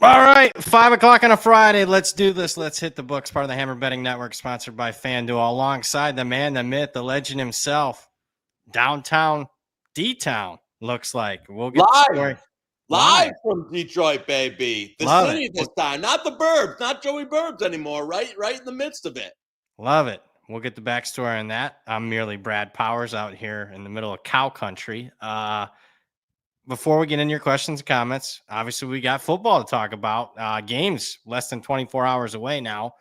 All right, 5 o'clock on a Friday. Let's do this. Let's hit the books. Part of the Hammer Betting Network, sponsored by Fanduel. Alongside the man, the myth, the legend himself, downtown D-Town. Looks like we'll get the story. Live from Detroit, baby. The Love city it. this time, not the burbs, not Joey Burbs anymore. Right in the midst of it. Love it. We'll get the backstory on that. I'm merely Brad Powers out here in the middle of cow country. Before we get into your questions and comments, obviously we got football to talk about. Games less than 24 hours away now.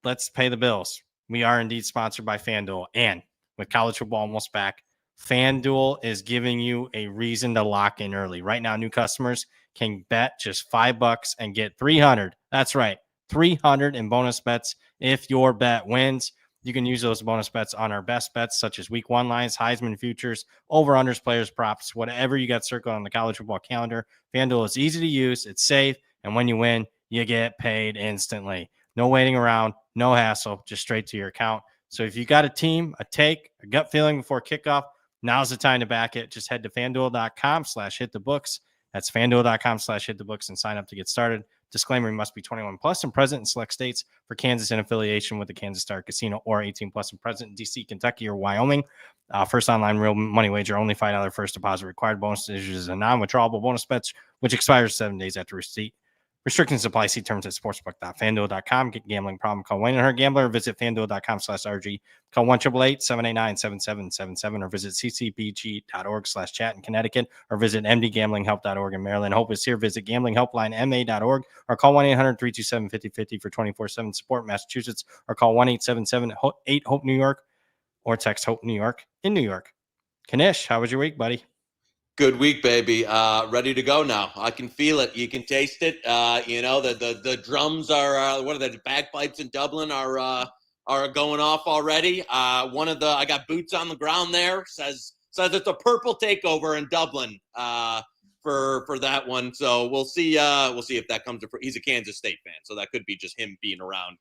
Let's pay the bills. We are indeed sponsored by FanDuel. And with college football almost back, FanDuel is giving you a reason to lock in early. Right now, new customers can bet just $5 and get 300. That's right, 300 in bonus bets if your bet wins. You can use those bonus bets on our best bets, such as week 1 lines, Heisman futures, over-unders, players, props, whatever you got circled on the college football calendar. FanDuel is easy to use, it's safe, and when you win, you get paid instantly. No waiting around, no hassle, just straight to your account. So if you got a team, a take, a gut feeling before kickoff, now's the time to back it. Just head to FanDuel.com/hitthebooks. That's FanDuel.com/hitthebooks and sign up to get started. Disclaimer, you must be 21 plus and present in select states. For Kansas in affiliation with the Kansas Star Casino, or 18 plus and present in D.C., Kentucky, or Wyoming. First online real money wager, only $5 first deposit required. Bonus is a non-withdrawable bonus bets, which expires 7 days after receipt. Restrictions apply. See terms at sportsbook.fanduel.com. Get gambling problem, call Wayne and Her Gambler. Visit fanduel.com/RG. Call 1-888-789-7777 or visit ccpg.org/chat in Connecticut or visit mdgamblinghelp.org in Maryland. Hope is here. Visit gamblinghelplinema.org or call 1-800-327-5050 for 24/7 support. Massachusetts, or call 1-877-8-HOPE New York or text HOPE New York in New York. Knish, how was your week, buddy? Good week, baby. Ready to go now. I can feel it. You can taste it. The drums are what are they? The bagpipes in Dublin are going off already. I got boots on the ground there. Says it's a purple takeover in Dublin for that one. So we'll see. We'll see if that comes to. He's a Kansas State fan, so that could be just him being around,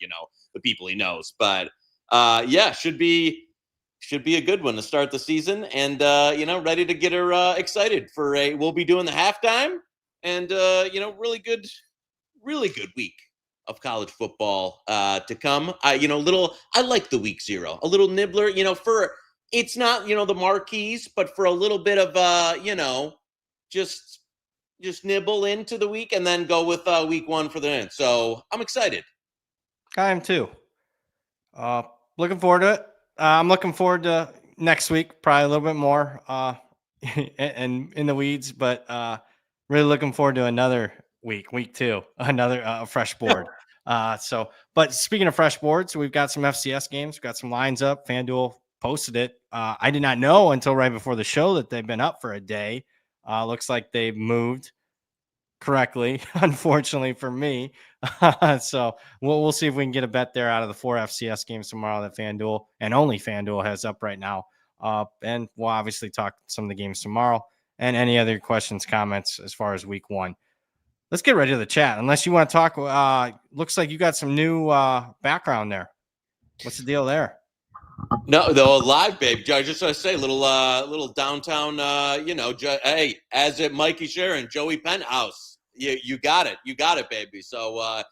the people he knows. But should be a good one to start the season, and ready to get her excited for we'll be doing the halftime, and really good week of college football to come. I like the week 0, a little nibbler, for it's not the marquees, but for a little bit of just nibble into the week and then go with week 1 for the end. So I'm excited. I am too. Looking forward to it. I'm looking forward to next week, probably a little bit more and in the weeds, but really looking forward to another week 2, another fresh board. But speaking of fresh boards, we've got some FCS games. We've got some lines up. FanDuel posted it. I did not know until right before the show that they've been up for a day. Looks like they moved correctly, unfortunately for me. So we'll see if we can get a bet there out of the 4 FCS games tomorrow that FanDuel and only FanDuel has up right now. And we'll obviously talk some of the games tomorrow and any other questions, comments as far as week 1. Let's get ready to the chat. Unless you want to talk, looks like you got some new background there. What's the deal there? No, the live, babe. I just want to say, little downtown, hey, as at Mikey Sharon, Joey Penthouse. You got it, baby. So, I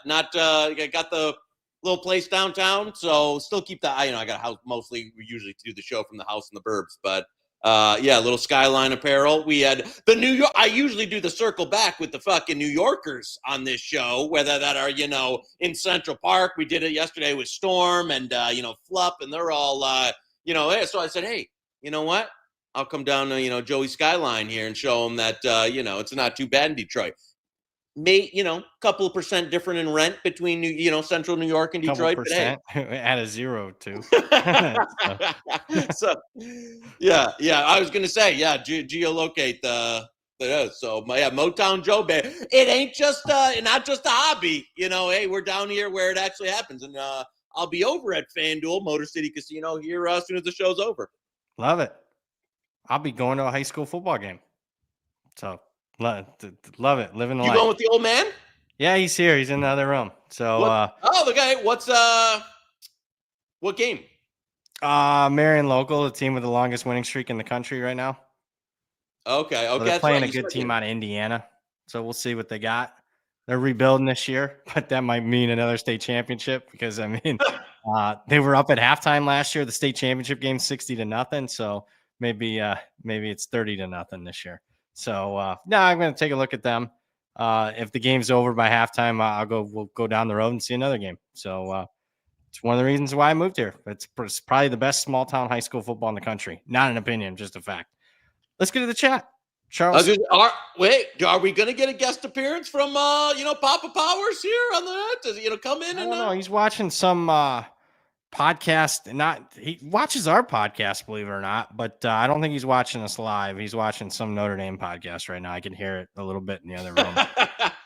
got the little place downtown. So still keep the eye. I got a house. Mostly, we usually do the show from the house in the burbs, but little Skyline apparel. We had the New York. I usually do the circle back with the fucking New Yorkers on this show, whether that are, in Central Park. We did it yesterday with Storm and, Flupp, and they're all, so I said, hey, you know what? I'll come down to, Joey Skyline here and show them that, it's not too bad in Detroit. A couple of percent different in rent between, Central New York and Detroit. But hey. Add a 0 too. So, I was going to say, geolocate so Motown Joe, baby. It ain't just, not just a hobby, hey, we're down here where it actually happens. And I'll be over at FanDuel Motor City Casino here as soon as the show's over. Love it. I'll be going to a high school football game. So love it. Living the life. You going with the old man? Yeah, he's here. He's in the other room. So the guy. What game? Marion Local, the team with the longest winning streak in the country right now. Okay. So they're playing a good team out of Indiana. So we'll see what they got. They're rebuilding this year, but that might mean another state championship because I mean, they were up at halftime last year. The state championship game 60-0. So maybe it's 30-0 this year. So no, I'm going to take a look at them. If the game's over by halftime, we'll go down the road and see another game. So it's one of the reasons why I moved here. It's probably the best small town high school football in the country. Not an opinion, just a fact. Let's get to the chat. Charles, are we going to get a guest appearance from Papa Powers here on the net? Does he come in? I don't know. He's watching some podcast. He watches our podcast, believe it or not, but I don't think he's watching us live. He's watching some Notre Dame podcast right now. I can hear it a little bit in the other room.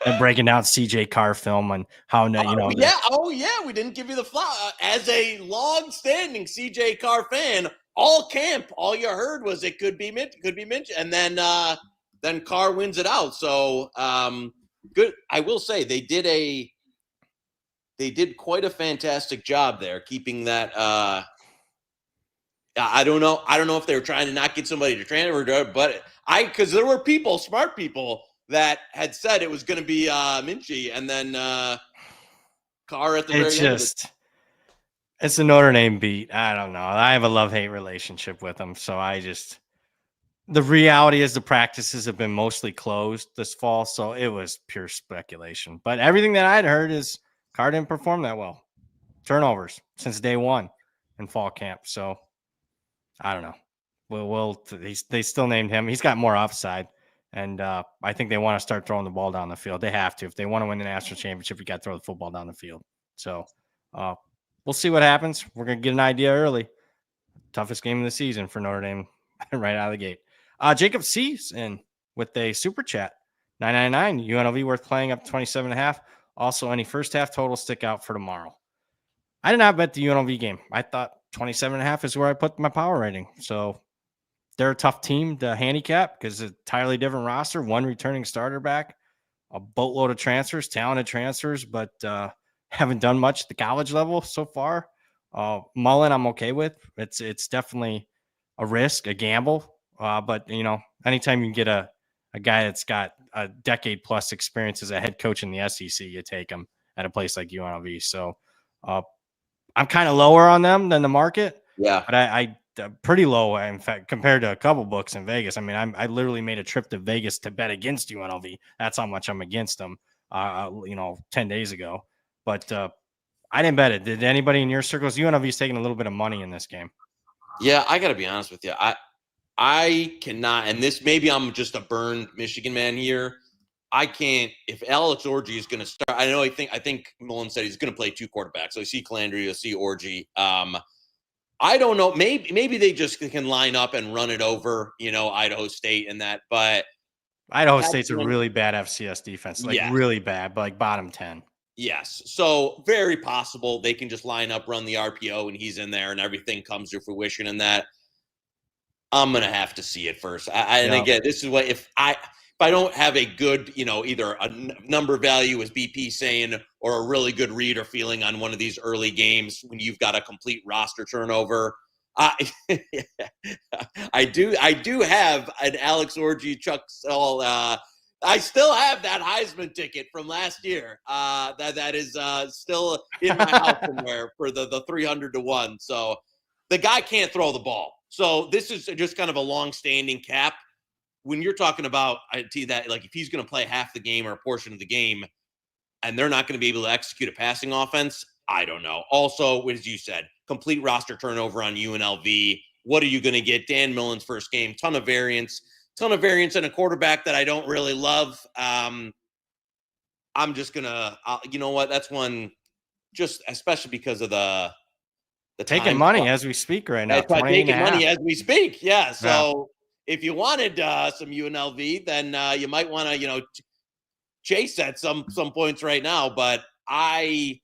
And breaking down CJ Carr film and how we didn't give you the flower. As a long-standing CJ Carr fan, all camp, all you heard was it could be Minch, and then Carr wins it out. So good. I will say they did quite a fantastic job there keeping that. I don't know if they were trying to not get somebody to transfer, but because there were smart people that had said it was going to be Minchie, and then Carr at the very end. It's a Notre Dame beat. I don't know. I have a love-hate relationship with them, so the reality is the practices have been mostly closed this fall, so it was pure speculation. But everything that I'd heard is Carr didn't perform that well. Turnovers since day one in fall camp. So I don't know. They still named him. He's got more upside. And I think they want to start throwing the ball down the field. They have to. If they want to win the national championship, you got to throw the football down the field. So we'll see what happens. We're going to get an idea early. Toughest game of the season for Notre Dame right out of the gate. Jacob C's in with a super chat. 999 UNLV worth playing up 27.5. Also, any first half total stick out for tomorrow. I did not bet the UNLV game. I thought 27.5 is where I put my power rating. So they're a tough team to handicap because it's an entirely different roster. One returning starter back, a boatload of transfers, talented transfers, but haven't done much at the college level so far. Mullen, I'm okay with. It's definitely a risk, a gamble. But, anytime you can get a guy that's got a decade plus experience as a head coach in the SEC, you take him at a place like UNLV. So I'm kind of lower on them than the market. Yeah. But I pretty low, in fact, compared to a couple books in Vegas. I mean, I literally made a trip to Vegas to bet against UNLV. That's how much I'm against them, 10 days ago. But I didn't bet it. Did anybody in your circles? UNLV is taking a little bit of money in this game. Yeah, I got to be honest with you. I cannot, and this maybe I'm just a burned Michigan man here. I can't. If Alex Orji is going to start, I think Mullen said he's going to play two quarterbacks. So you see Calandria, you see Orji. I don't know. Maybe they just can line up and run it over, Idaho State and that. But Idaho State's a really bad FCS defense, really bad, but like bottom 10. Yes. So very possible they can just line up, run the RPO, and he's in there, and everything comes to fruition. And that I'm gonna have to see it first. And again, this is what if I don't have a good, either a number value as BP saying, or a really good read or feeling on one of these early games when you've got a complete roster turnover. I do have an Alex Orji, Chuck Sowell. I still have that Heisman ticket from last year. That is still in my house somewhere for the 300-1. So the guy can't throw the ball. So this is just kind of a long-standing cap. When you're talking about, I tell you that, like if he's going to play half the game or a portion of the game, and they're not going to be able to execute a passing offense, I don't know. Also, as you said, complete roster turnover on UNLV. What are you going to get? Dan Mullen's first game, ton of variance and a quarterback that I don't really love. I'm just going to, you know what? That's one, just especially because of the taking money as we speak right now. Taking money as we speak. Yeah. So if you wanted some UNLV, then you might want to, chase at some points right now. But I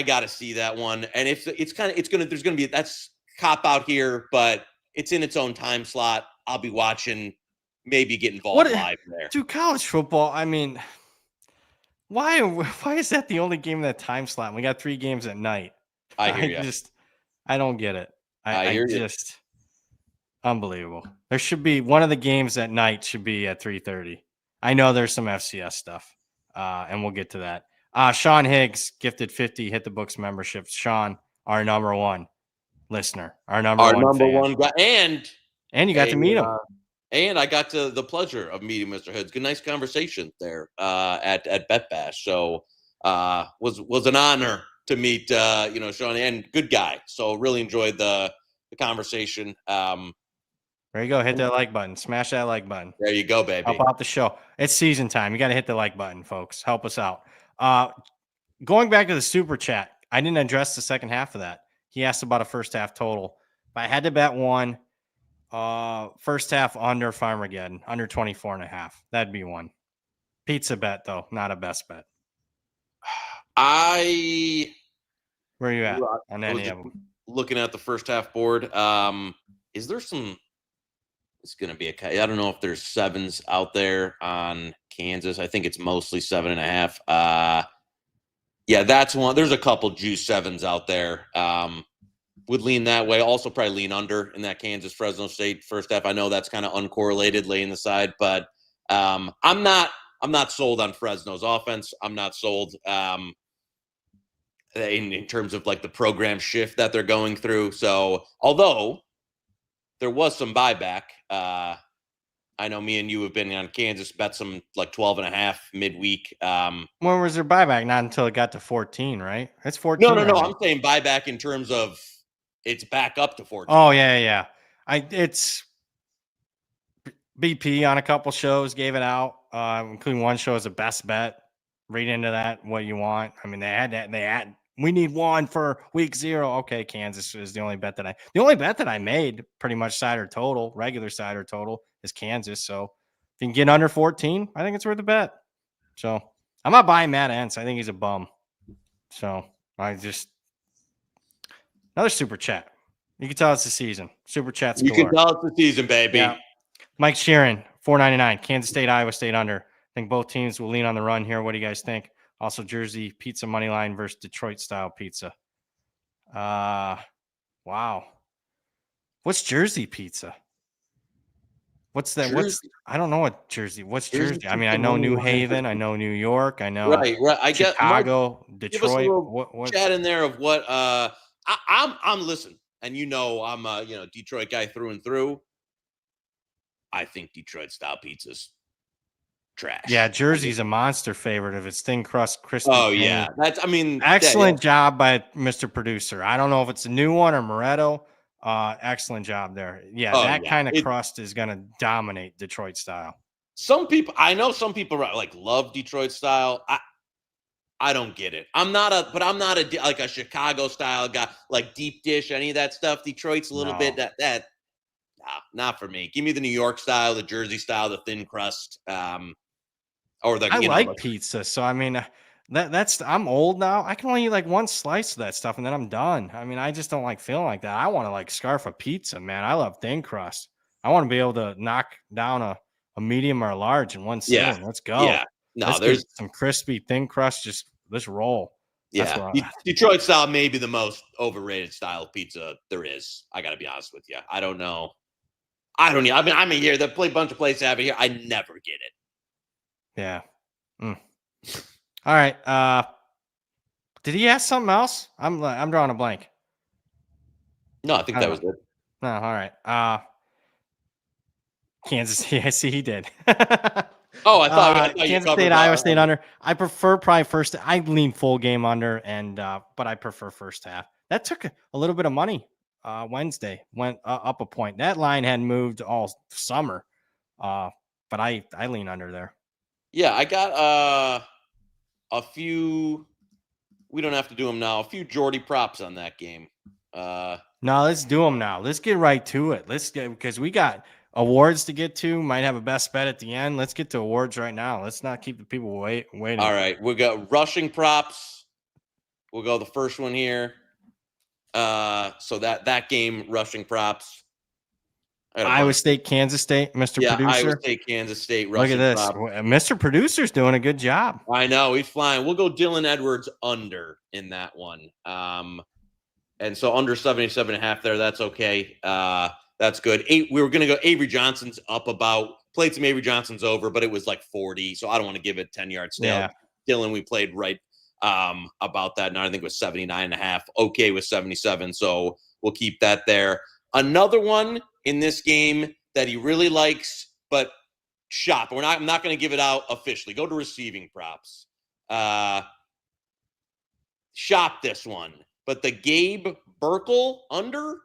got to see that one. And if there's going to be, that's cop out here, but it's in its own time slot. I'll be watching, maybe get involved live there. Dude, college football, I mean, why is that the only game in that time slot? We got 3 games at night. I hear you. I don't get it. I hear you. Unbelievable. There should be one of the games at night should be at 3:30. I know there's some FCS stuff. and we'll get to that. Sean Higgs gifted 50 Hit the Books memberships. Sean, our number one listener, our number one guy, and you got to meet him. And I got the pleasure of meeting Mr. Hoods. Good, nice conversation there at Bet Bash. So was an honor to meet Sean, and good guy. So really enjoyed the conversation. There you go. Hit that like button. Smash that like button. There you go, baby. Help out the show. It's season time. You got to hit the like button, folks. Help us out. Going back to the super chat, I didn't address the second half of that. He asked about a first half total. If I had to bet one, first half under Farmageddon, under 24.5. That'd be one. Pizza bet, though, not a best bet. Where are you at on any of them? Looking at the first half board, is there some? It's going to be I don't know if there's sevens out there on Kansas. I think it's mostly 7.5. Yeah, that's one. There's a couple juice sevens out there. Would lean that way. Also, probably lean under in that Kansas Fresno State first half. I know that's kind of uncorrelated, laying the side, but I'm not sold on Fresno's offense. I'm not sold in terms of like the program shift that they're going through. So, although there was some buyback, I know me and you have been on Kansas, bet some like 12.5 midweek. When was their buyback? Not until it got to 14, right? It's 14. No. I'm saying buyback in terms of it's back up to 14. Oh, yeah. It's BP on a couple shows gave it out, including one show as a best bet. Read into that what you want. I mean, they had we need one for week 0. Okay, Kansas is the only bet that I made, pretty much regular side or total is Kansas. So if you can get under 14, I think it's worth a bet. So I'm not buying Matt Entz. I think he's a bum. So another super chat. You can tell it's the season. Super chats. You can tell it's the season, baby. Yeah. Mike Sheeran, $4.99. Kansas State, Iowa State under. I think both teams will lean on the run here. What do you guys think? Also, Jersey pizza money line versus Detroit style pizza. Wow. What's Jersey pizza? What's that? Jersey. I don't know what Jersey. What's Jersey? I mean, I know New Haven. I know New York. I know right. I get Chicago, Detroit. What chat in there of what? I'm listening, and I'm a Detroit guy through and through. I think Detroit style pizza's trash. Yeah, Jersey's a monster favorite if it's thin crust, crispy. Oh yeah, excellent job by Mr. Producer. I don't know if it's a new one or Moretto. Excellent job there. Yeah, that kind of crust is going to dominate Detroit style. I know some people like love Detroit style. I don't get it. I'm not a Chicago style guy, like deep dish, any of that stuff. Detroit's a little bit that. Not for me. Give me the New York style, the Jersey style, the thin crust, or the. I like pizza, so I mean, that's. I'm old now. I can only eat like one slice of that stuff, and then I'm done. I mean, I just don't like feeling like that. I want to like scarf a pizza, man. I love thin crust. I want to be able to knock down a medium or a large in one sitting. Yeah. Let's go. Yeah. No, there's some crispy thin crust. Just let's roll. Yeah, Detroit style may be the most overrated style of pizza there is. I got to be honest with you. I don't know. I mean, I'm a here. They play a bunch of places out here. I never get it. Yeah. All right. Did he ask something else? I'm drawing a blank. No, I think that was it. No, all right. Kansas. Yeah, I see he did. Oh, I thought Kansas State, Iowa State under. I prefer probably first. I lean full game under, but I prefer first half. That took a little bit of money. Wednesday went up a point. That line hadn't moved all summer, but I lean under there. Yeah, I got a few. We don't have to do them now. A few Jordy props on that game. No, let's do them now. Let's get right to it. Because we got awards to get to. Might have a best bet at the end. Let's get to awards right now. Let's not keep the people waiting. All right, we got rushing props. We'll go the first one here. So that game rushing props. Iowa State, Kansas State, Mr. Producer. Iowa State, Kansas State. Look at this. Prop. Mr. Producer's doing a good job. I know, he's flying. We'll go Dylan Edwards under in that one. And so under 77.5 there. That's okay. That's good. We were going to go Avery Johnson's up about. Played some Avery Johnson's over, but it was like 40. So I don't want to give it 10-yard stale. Dylan, we played right about that. Now I think it was 79.5. Okay with 77. So we'll keep that there. Another one in this game that he really likes, but shop. I'm not going to give it out officially. Go to receiving props. Shop this one. But the Gabe Burkle under,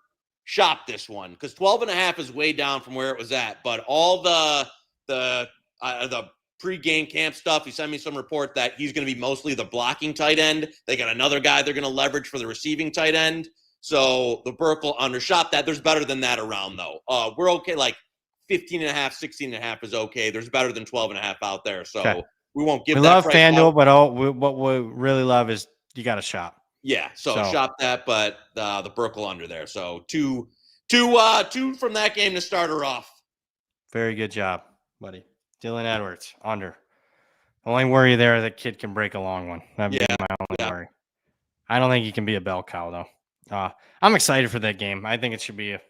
shop this one, because 12.5 is way down from where it was at. But all the pre-game camp stuff, he sent me some report that he's going to be mostly the blocking tight end. They got another guy they're going to leverage for the receiving tight end. So the Burkle under, shop that. There's better than that around, though. We're okay. Like 15.5, 16.5 is okay. There's better than 12.5 out there. So okay. We won't give we that love price FanDuel, out. but what we really love is you got to shop. Yeah, so shop that, but the Burkle under there. So two from that game to start her off. Very good job, buddy. Dylan Edwards under. Only worry there, the kid can break a long one. That'd be my only worry. I don't think he can be a bell cow though. I'm excited for that game. I think it should be a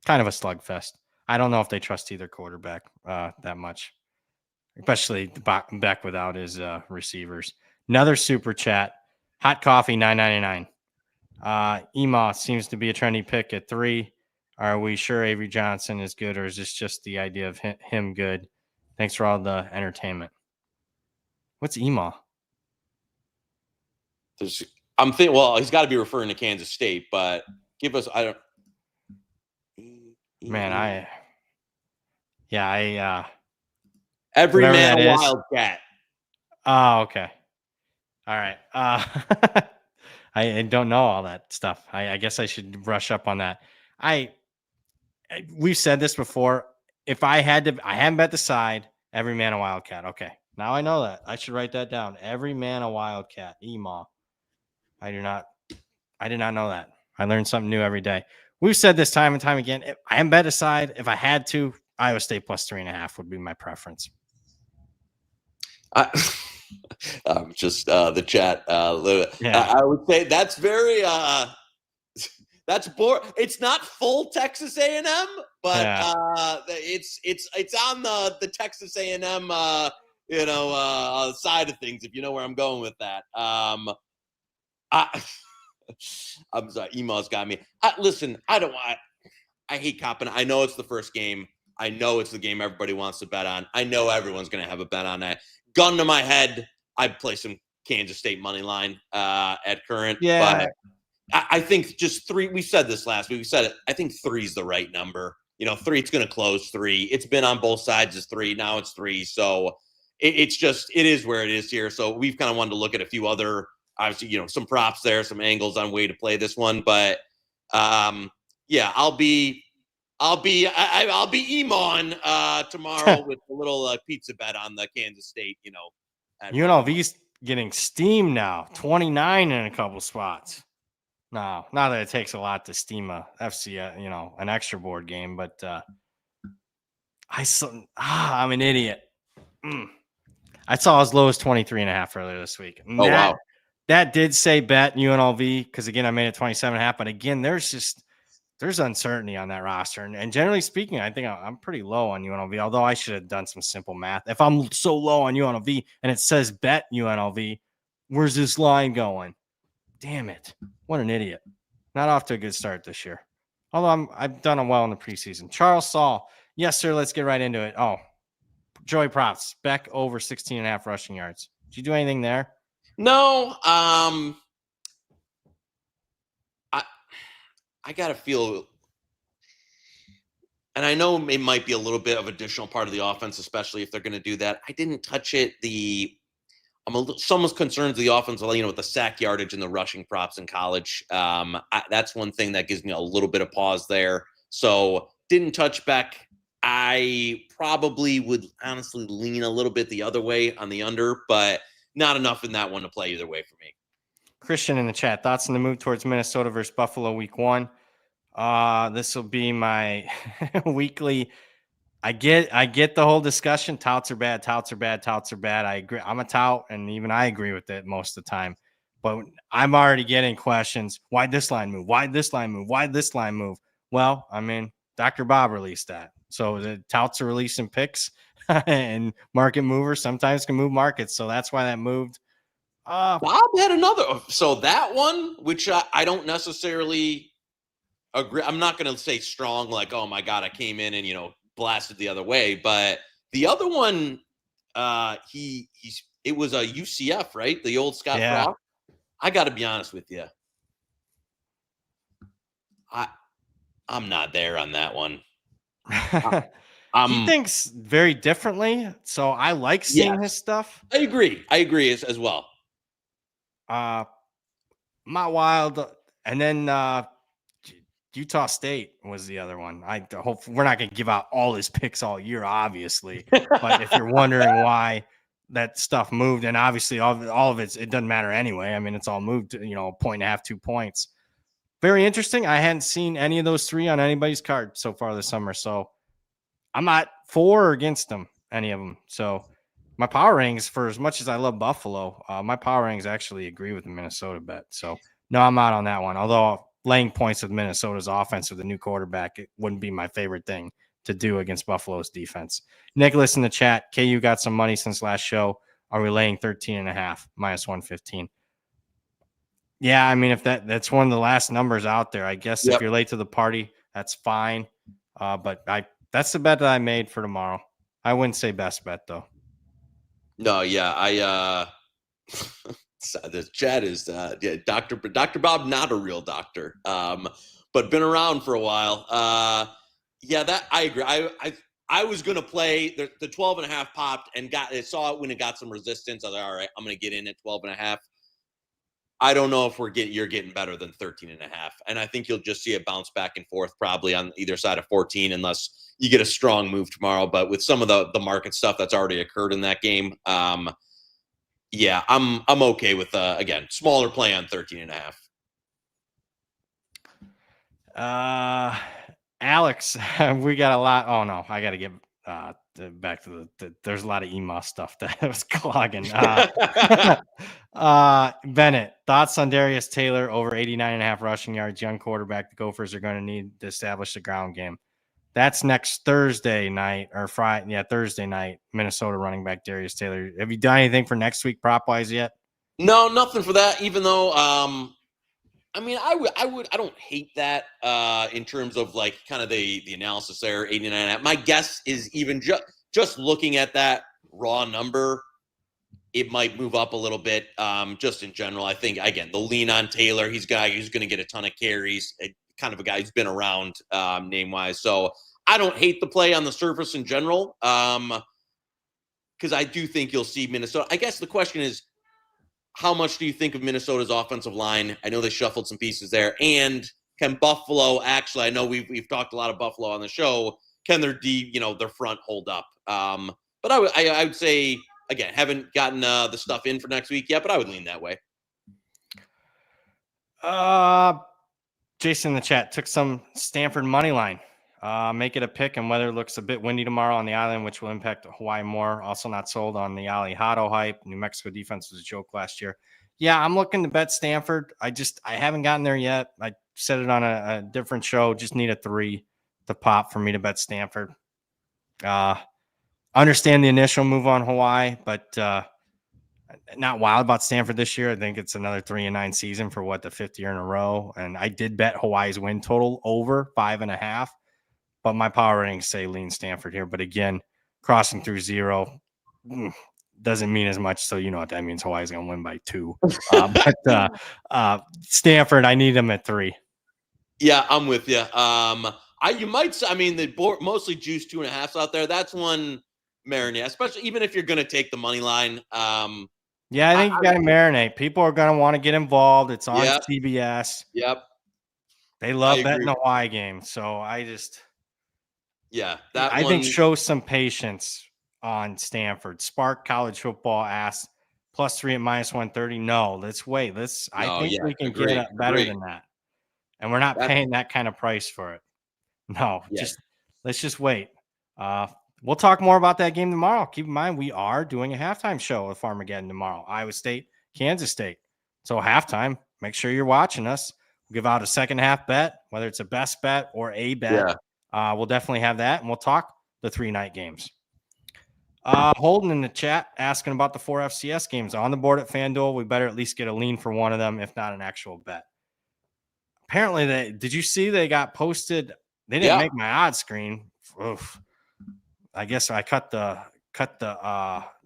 kind of a slugfest. I don't know if they trust either quarterback that much, especially back without his receivers. Another super chat. Hot coffee, $9.99. Ema seems to be a trendy pick at 3. Are we sure Avery Johnson is good, or is this just the idea of him good? Thanks for all the entertainment. What's Ema? I'm thinking. Well, he's got to be referring to Kansas State, but give us. I don't. Man, every man a wildcat. Oh, okay. All right. I don't know all that stuff. I guess I should brush up on that. We've said this before. If I hadn't bet the side, every man a wildcat. Okay. Now I know that. I should write that down. Every man a wildcat. Ema. I did not know that. I learn something new every day. We've said this time and time again. If I hadn't bet a side, if I had to, Iowa State plus 3.5 would be my preference. Just the chat. I would say that's very that's boring. It's not full Texas A&M, but it's on the Texas A&M side of things, if you know where I'm going with that. I'm sorry, email's got me. Listen, I hate copping. I know it's the first game. I know it's the game everybody wants to bet on. I know everyone's going to have a bet on that. Gun to my head, I'd play some Kansas State money line at current. Yeah. But I think just 3. We said this last week. We said it. I think 3 is the right number. 3, it's going to close 3. It's been on both sides as 3. Now it's 3. So it is where it is here. So we've kind of wanted to look at a few other, obviously, some props there, some angles on way to play this one. But I'll be Emon tomorrow with a little pizza bet on the Kansas State. UNLV's getting steam now, 29 in a couple spots. No, not that it takes a lot to steam a FC, an extra board game, but I'm an idiot. I saw as low as 23.5 earlier this week. Wow. That did say bet UNLV because, again, I made it 27.5. But, again, there's uncertainty on that roster. And generally speaking, I think I'm pretty low on UNLV, although I should have done some simple math. If I'm so low on UNLV and it says bet UNLV, where's this line going? Damn it. What an idiot. Not off to a good start this year. Although I've done well in the preseason. Charles Saul. Yes, sir. Let's get right into it. Oh, Joey props. Beck over 16.5 rushing yards. Did you do anything there? No. I got to feel, and I know it might be a little bit of additional part of the offense, especially if they're going to do that. I didn't touch it. I'm somewhat concerned with the offense, with the sack yardage and the rushing props in college. That's one thing that gives me a little bit of pause there. So didn't touch Beck. I probably would honestly lean a little bit the other way on the under, but not enough in that one to play either way for me. Christian in the chat, thoughts on the move towards Minnesota versus Buffalo week 1? This will be my weekly. I get the whole discussion. Touts are bad. I agree. I'm a tout, and even I agree with it most of the time. But I'm already getting questions. Why'd this line move? Why'd this line move? Well, Dr. Bob released that. So the touts are releasing picks. and market movers sometimes can move markets. So that's why that moved. Bob had another. So that one, which I don't necessarily agree. I'm not going to say strong, like, oh my God, I came in and, blasted the other way. But the other one, it was a UCF, right? The old Scott Frost. I got to be honest with you. I'm not there on that one. He thinks very differently, so I like seeing his stuff. I agree as well. My Wild, and then Utah State was the other one. I hope we're not going to give out all his picks all year, obviously. But if you're wondering why that stuff moved, and obviously all of it doesn't matter anyway. I mean, it's all moved, a point and a half, 2 points. Very interesting. I hadn't seen any of those three on anybody's card so far this summer. So I'm not for or against them, any of them. So my power rankings, for as much as I love Buffalo, my power rankings actually agree with the Minnesota bet. So no, I'm out on that one. Although laying points with Minnesota's offense with the new quarterback, it wouldn't be my favorite thing to do against Buffalo's defense. Nicholas in the chat, KU got some money since last show. Are we laying 13.5 minus 115? Yeah, I mean, if that's one of the last numbers out there, I guess if you're late to the party, that's fine. But that's the bet that I made for tomorrow. I wouldn't say best bet though. No, yeah, the chat is Dr. Bob, not a real doctor, but been around for a while. That I agree. I was gonna play the 12.5 popped and saw it when it got some resistance. I was like, all right, I'm gonna get in at 12.5. I don't know if you're getting better than 13.5. And I think you'll just see it bounce back and forth probably on either side of 14 unless you get a strong move tomorrow. But with some of the market stuff that's already occurred in that game, I'm okay with, again, smaller play on 13.5. Alex, we got a lot. Oh, no, I got to get back to there's a lot of email stuff that was clogging. Bennett, thoughts on Darius Taylor over 89.5 rushing yards, young quarterback. The Gophers are going to need to establish the ground game. That's next Thursday night or Friday. Yeah, Thursday night, Minnesota running back Darius Taylor. Have you done anything for next week prop wise yet? No, nothing for that, even though, I mean, I don't hate that in terms of like kind of the analysis there, 89. My guess is even just looking at that raw number, it might move up a little bit. Just in general, I think again the lean on Taylor. He's going to get a ton of carries. Kind of a guy who's been around name wise. So I don't hate the play on the surface in general. Because I do think you'll see Minnesota. I guess the question is, how much do you think of Minnesota's offensive line? I know they shuffled some pieces there. And can Buffalo actually, I know we've talked a lot of Buffalo on the show. Can their their front hold up? But I would say, again, haven't gotten the stuff in for next week yet, but I would lean that way. Jason in the chat took some Stanford money line. Make it a pick, and weather looks a bit windy tomorrow on the island, which will impact Hawaii more. Also not sold on the Ali Hado hype. New Mexico defense was a joke last year. Yeah, I'm looking to bet Stanford. I haven't gotten there yet. I said it on a different show. Just need a 3 to pop for me to bet Stanford. Understand the initial move on Hawaii, but not wild about Stanford this year. I think it's another 3-9 season for the 5th year in a row. And I did bet Hawaii's win total over 5.5. But my power ratings say lean Stanford here. But again, crossing through 0 doesn't mean as much. So you know what that means. Hawaii's going to win by 2. But Stanford, I need them at 3. Yeah, I'm with you. You might say, I mean, the board mostly juice 2.5s out there. That's one marinate, especially even if you're going to take the money line. Yeah, I think you got to marinate. People are going to want to get involved. It's on CBS. Yep. They love betting the Hawaii game. So I think show some patience on Stanford. Spark College Football asked +3 at -130. No, let's wait. I think we can get better than that. And we're not paying that kind of price for it. No, let's just wait. We'll talk more about that game tomorrow. Keep in mind, we are doing a halftime show with Farmageddon tomorrow. Iowa State, Kansas State. So halftime, make sure you're watching us. We'll give out a second half bet, whether it's a best bet or a bet. We'll definitely have that, and we'll talk the 3-night games. Holden in the chat asking about the 4 FCS games on the board at FanDuel. We better at least get a lean for one of them, if not an actual bet. Apparently, did you see they got posted? They didn't make my odds screen. Oof. I guess I cut the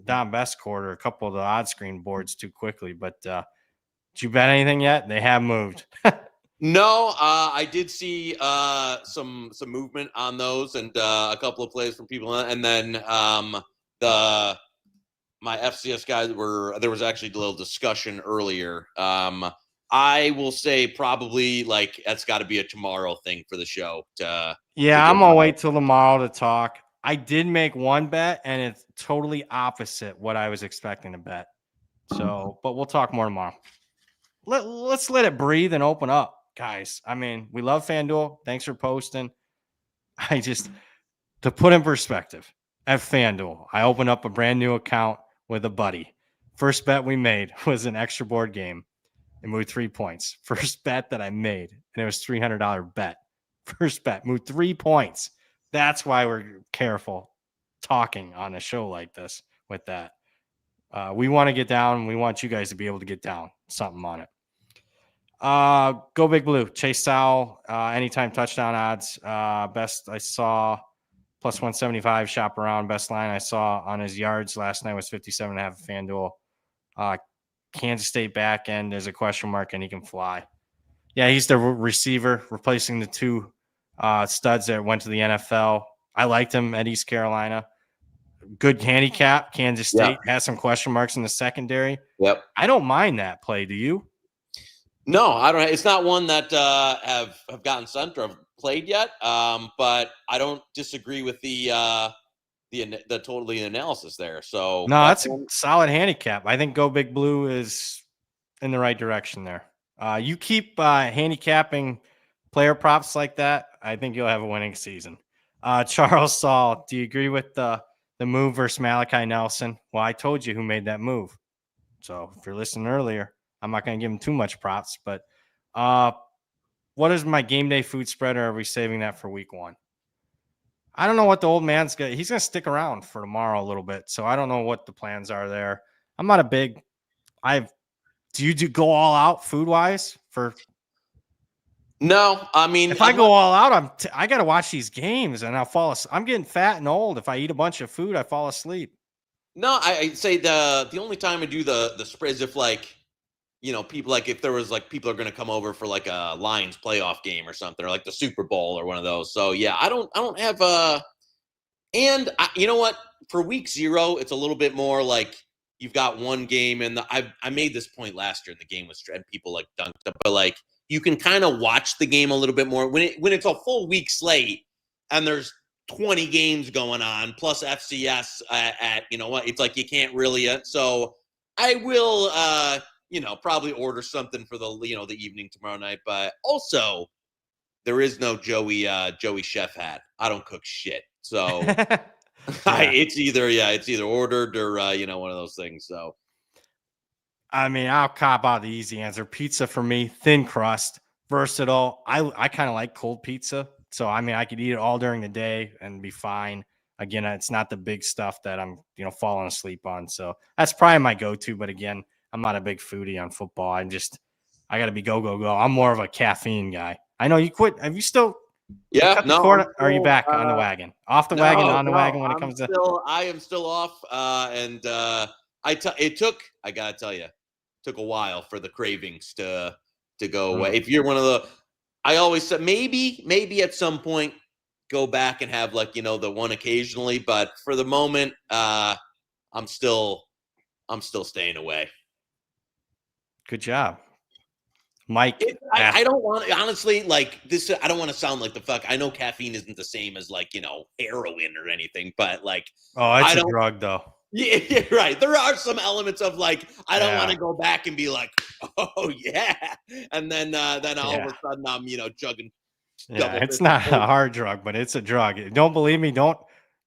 Don Best quarter, a couple of the odd screen boards too quickly. But did you bet anything yet? They have moved. No, I did see some movement on those and a couple of plays from people, and then my FCS guys there was actually a little discussion earlier. I will say probably like that's got to be a tomorrow thing for the show. Yeah, I'm gonna wait till tomorrow to talk. I did make one bet, and it's totally opposite what I was expecting to bet. So, but we'll talk more tomorrow. Let's let it breathe and open up, guys. I mean, we love FanDuel. Thanks for posting. To put in perspective, at FanDuel, I opened up a brand new account with a buddy. First bet we made was an extra board game. It moved 3 points. First bet that I made, and it was $300 bet. First bet moved 3 points. That's why we're careful talking on a show like this with that. We want to get down. We want you guys to be able to get down something on it. Go Big Blue. Chase Sowell, anytime touchdown odds. Best I saw plus 175 shop around. Best line I saw on his yards last night was 57.5 at FanDuel. Kansas State back end, there's a question mark, and he can fly. Yeah, he's the receiver replacing the two studs that went to the NFL. I liked him at East Carolina. Good handicap. Kansas State has some question marks in the secondary. Yep. I don't mind that play. Do you? No, I don't. It's not one that have gotten sent or have played yet. But I don't disagree with the totally analysis there. So no, that's a solid handicap. I think Go Big Blue is in the right direction there. You keep handicapping player props like that, I think you'll have a winning season. Charles Saul, do you agree with the move versus Malachi Nelson? Well, I told you who made that move. So if you're listening earlier, I'm not going to give him too much props. But what is my game day food spread, or are we saving that for week one? I don't know what the old man's got. He's going to stick around for tomorrow a little bit. So I don't know what the plans are there. I'm not a big – do you go all out food wise for? No, I mean, if I go all out, I got to watch these games and I'll fall asleep. I'm getting fat and old. If I eat a bunch of food, I fall asleep. No, I'd say the only time I do the spread is if like, you know, people like if there was like people are going to come over for like a Lions playoff game or something, or like the Super Bowl or one of those. So yeah, I don't have and you know what, for week 0, it's a little bit more like you've got one game, and I made this point last year, and the game was and people like dunked up, but like you can kind of watch the game a little bit more when it's a full week slate and there's 20 games going on plus FCS at you know what, it's like you can't really so I will you know, probably order something for the the evening tomorrow night. But also there is no Joey chef hat. I don't cook shit, so it's either ordered or one of those things. So I mean, I'll cop out the easy answer. Pizza for me, thin crust, versatile. I kind of like cold pizza. So, I mean, I could eat it all during the day and be fine. Again, it's not the big stuff that I'm, falling asleep on. So that's probably my go-to. But again, I'm not a big foodie on football. I got to be go. I'm more of a caffeine guy. I know you quit. Have you still? Yeah. No. Or are you back on the wagon? Off the wagon, on the wagon when it comes to. I am still off. And it took, I got to tell you, took a while for the cravings to go away. If you're one of the, I always said maybe at some point go back and have like, the one occasionally, but for the moment, I'm still staying away. Good job, Mike. I don't want, honestly, like this, I don't want to sound like the fuck. I know caffeine isn't the same as like, heroin or anything, but like, it's a drug though. Yeah, right. There are some elements of like, I don't want to go back and be like, oh yeah. And then all of a sudden I'm, chugging. Yeah, it's not a hard drug, but it's a drug. Don't believe me? Don't,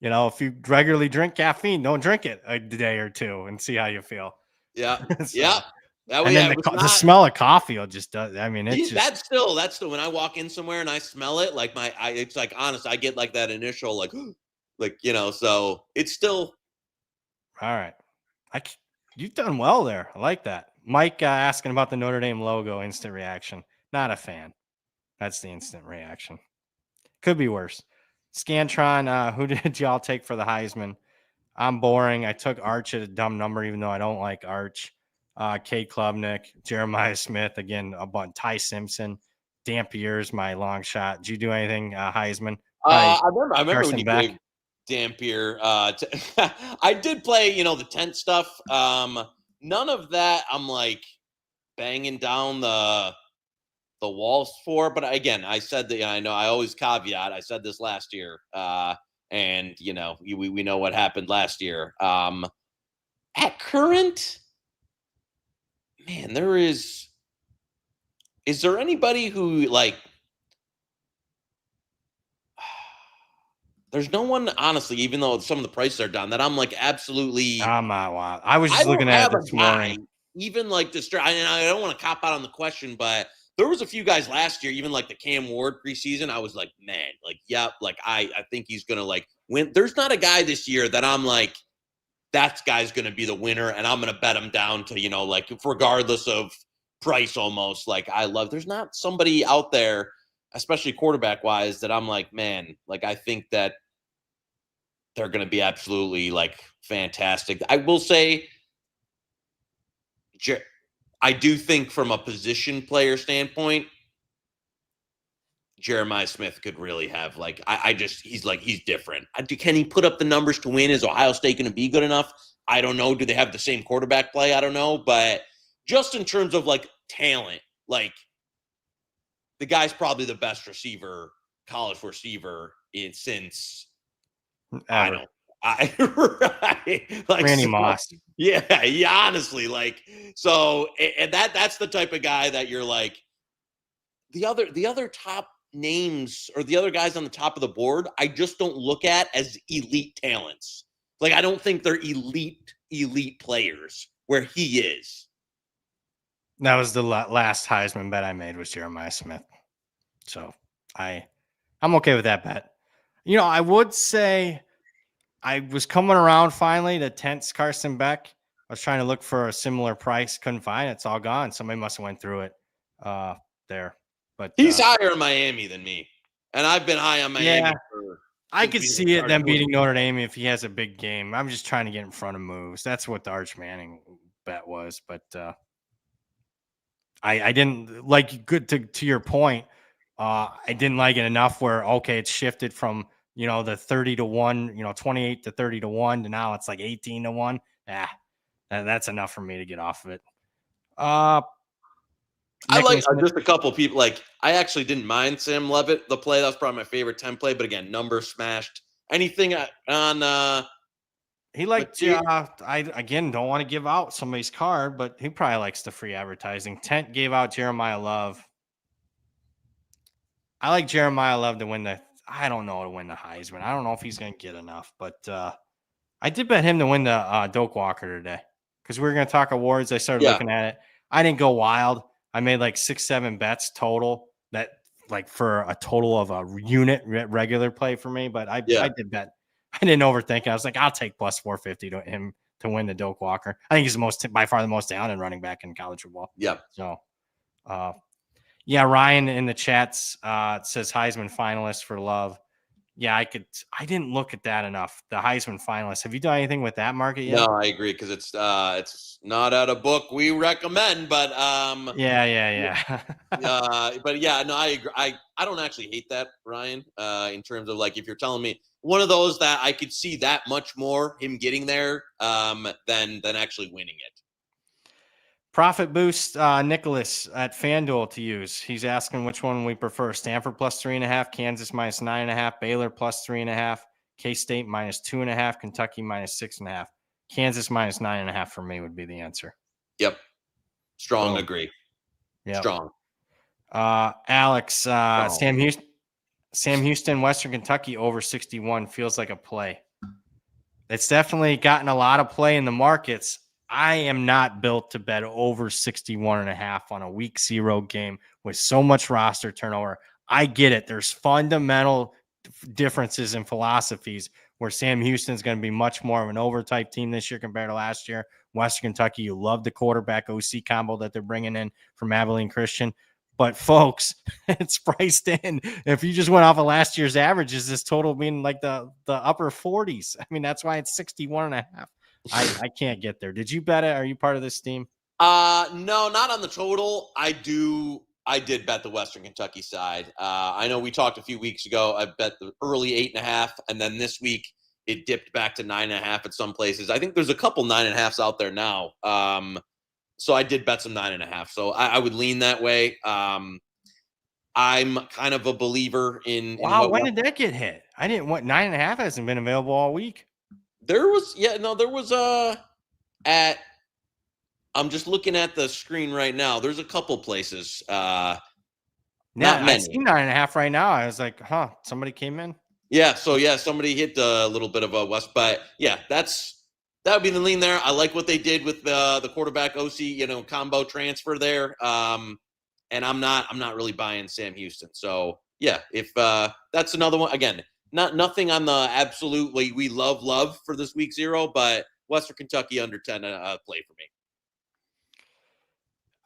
if you regularly drink caffeine, don't drink it a day or two and see how you feel. Yeah. So, yeah. And then the smell of coffee will just does. I mean, it's that's still when I walk in somewhere and I smell it, like it's like honest, I get like that initial like, so it's still All right. You've done well there. I like that. Mike asking about the Notre Dame logo, instant reaction. Not a fan. That's the instant reaction. Could be worse. Scantron, who did y'all take for the Heisman? I'm boring. I took Arch at a dumb number, even though I don't like Arch. Kate Klubnik, Jeremiah Smith, again, a bunch. Ty Simpson, Dampier's my long shot. Did you do anything, Heisman? I remember when Carson you Beck. gave Dampier. I did play, the tent stuff. None of that I'm like banging down the walls for. But again, I said that I know I always caveat. I said this last year, and we know what happened last year. At current, man, is there anybody who like? There's no one, honestly, even though some of the prices are down, that I'm like absolutely. I'm not wild. I was just looking at it this morning. Even like I don't want to cop out on the question, but there was a few guys last year, even like the Cam Ward preseason. I was like, man, like, yep, like I think he's gonna like win. There's not a guy this year that I'm like, that guy's gonna be the winner, and I'm gonna bet him down to like regardless of price almost. Like there's not somebody out there, especially quarterback wise, that I'm like, man, like I think that they're going to be absolutely like fantastic. I will say, I do think from a position player standpoint, Jeremiah Smith could really have like, he's different. Can he put up the numbers to win? Is Ohio State going to be good enough? I don't know. Do they have the same quarterback play? I don't know. But just in terms of like talent, like the guy's probably the best college receiver since Ever. Right. Like Randy Moss. Yeah, honestly, like so, and that's the type of guy that you're like the other top names or the other guys on the top of the board. I just don't look at as elite talents. Like I don't think they're elite players where he is. That was the last Heisman bet I made was Jeremiah Smith. So I'm okay with that bet. I would say I was coming around finally to Tent's Carson Beck. I was trying to look for a similar price. Couldn't find it. It's all gone. Somebody must have went through it there. But he's higher in Miami than me. And I've been high on Miami. Yeah, I could see it them beating Notre Dame if he has a big game. I'm just trying to get in front of moves. That's what the Arch Manning bet was. But I didn't like good to your point. I didn't like it enough where, okay, it's shifted from, the 30 to 1, 28 to 30 to 1 to now it's like 18 to 1. That's enough for me to get off of it. I like just a couple of people. Like I actually didn't mind Sam Levitt, the play. That was probably my favorite 10 play. But again, numbers smashed. Anything on he liked I again don't want to give out somebody's card, but he probably likes the free advertising. Tent gave out Jeremiah Love. I like Jeremiah Love to win to win the Heisman. I don't know if he's going to get enough, but I did bet him to win the Doak Walker today because we were going to talk awards. I started looking at it. I didn't go wild. I made like 6-7 bets total that like for a total of a unit regular play for me, but I did bet. I didn't overthink it. I was like, I'll take plus 450 to him to win the Doak Walker. I think he's by far the most talented running back in college football. Yeah. So, yeah, Ryan in the chats says Heisman finalist for Love. Yeah, I didn't look at that enough. The Heisman finalist. Have you done anything with that market yet? No, I agree because it's not out of book we recommend, but yeah. But yeah, no, I agree. I don't actually hate that, Ryan. In terms of like if you're telling me one of those that I could see that much more him getting there than actually winning it. Profit boost, Nicholas at Fanduel to use. He's asking which one we prefer: Stanford plus 3.5, Kansas minus 9.5, Baylor plus 3.5, K-State minus 2.5, Kentucky minus 6.5. Kansas minus 9.5 for me would be the answer. Yep, strong agree. Yeah, strong. Alex, Sam Houston, Western Kentucky over 61 feels like a play. It's definitely gotten a lot of play in the markets. I am not built to bet over 61.5 on a week 0 game with so much roster turnover. I get it. There's fundamental differences in philosophies where Sam Houston's going to be much more of an over-type team this year compared to last year. Western Kentucky, you love the quarterback OC combo that they're bringing in from Abilene Christian. But, folks, it's priced in. If you just went off of last year's averages, this total being like the upper 40s. I mean, that's why it's 61.5. I can't get there. Did you bet it? Are you part of this team? No, not on the total. I did bet the Western Kentucky side. I know we talked a few weeks ago. I bet the early 8.5, and then this week it dipped back to 9.5 at some places. I think there's a couple 9.5s out there now. So I did bet some 9.5. So I would lean that way. I'm kind of a believer in. Wow, when did that get hit? I didn't want 9.5 hasn't been available all week. There was at. I'm just looking at the screen right now. There's a couple places. Not many. I see 9.5 right now. I was like, somebody came in. Yeah. So somebody hit a little bit of a West, but yeah, that would be the lean there. I like what they did with the quarterback OC, combo transfer there. And I'm not really buying Sam Houston. So yeah, if that's another one, again, nothing on the absolute we love for this week 0, but Western Kentucky under 10 play for me.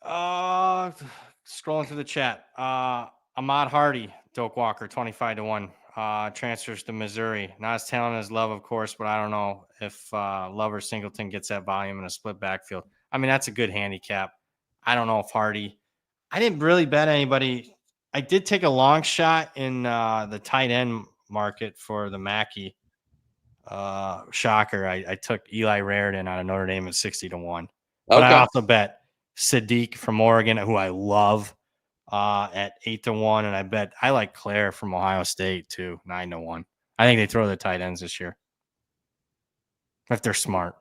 Scrolling through the chat. Ahmad Hardy, Doak Walker, 25-1. Transfers to Missouri. Not as talented as Love, of course, but I don't know if Love or Singleton gets that volume in a split backfield. I mean, that's a good handicap. I don't know if Hardy. I didn't really bet anybody. I did take a long shot in the tight end market for the Mackey. Shocker. I took Eli Raridan out of Notre Dame at 60-1. But I also bet Sadiq from Oregon, who I love, at 8-1, and I like Claire from Ohio State too, 9-1. I think they throw the tight ends this year if they're smart.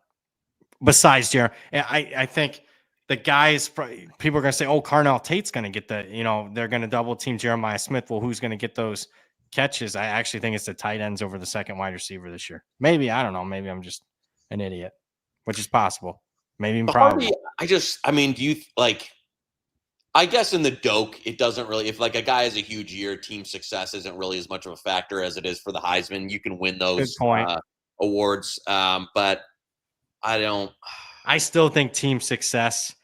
Besides Jeremy, I think the guys, people are going to say, "Oh, Carnell Tate's going to get they're going to double team Jeremiah Smith." Well, who's going to get those catches? I actually think it's the tight ends over the second wide receiver this year. Maybe, I don't know. Maybe I'm just an idiot, which is possible. Maybe probably. Do you like? I guess in the Doak, it doesn't really. If like a guy has a huge year, team success isn't really as much of a factor as it is for the Heisman. You can win those awards, but I don't. I still think team success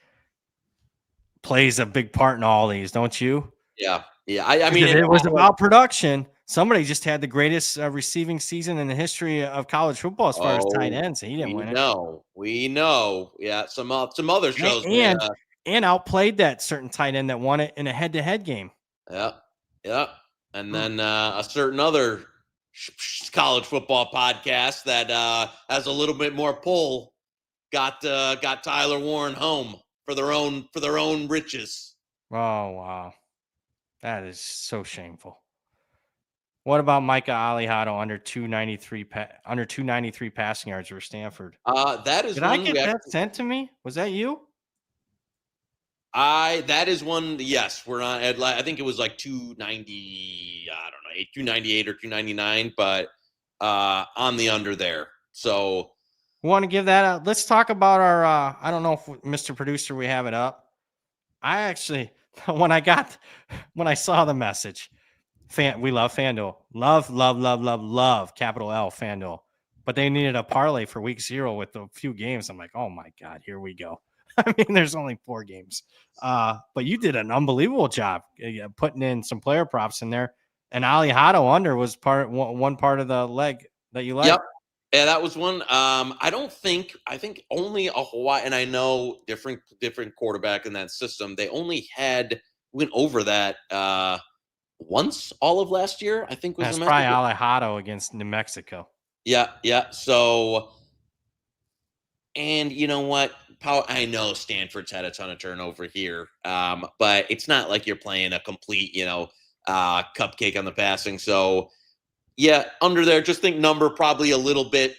plays a big part in all these, don't you? Yeah. I mean, it was about production. Somebody just had the greatest receiving season in the history of college football as far as tight ends. He didn't win it. We know. Yeah, some other shows and outplayed that certain tight end that won it in a head-to-head game. Yeah. And then a certain other college football podcast that has a little bit more pull got Tyler Warren home for their own riches. Oh wow, that is so shameful. What about Micah Alihado under 293 passing yards for Stanford? Did I get that sent to me? Was that you? That is one. Yes, we're on. I think it was like 290. I don't know, 298 or 299, but on the under there. So we want to give that out. Let's talk about our. I don't know if Mr. Producer we have it up. I actually when I saw the message. We love Fanduel. Love, capital L, Fanduel. But they needed a parlay for week 0 with a few games. I'm like, oh my God, here we go. I mean, there's only 4 games. But you did an unbelievable job putting in some player props in there. And Alihado under was one part of the leg that you liked. Yep. Yeah, that was one. I think only a Hawaii, and I know different quarterback in that system. They only went over that once all of last year, I think was probably Alejado against New Mexico. Yeah. So, and you know what? I know Stanford's had a ton of turnover here, but it's not like you're playing a complete, cupcake on the passing. So, yeah, under there, just think number probably a little bit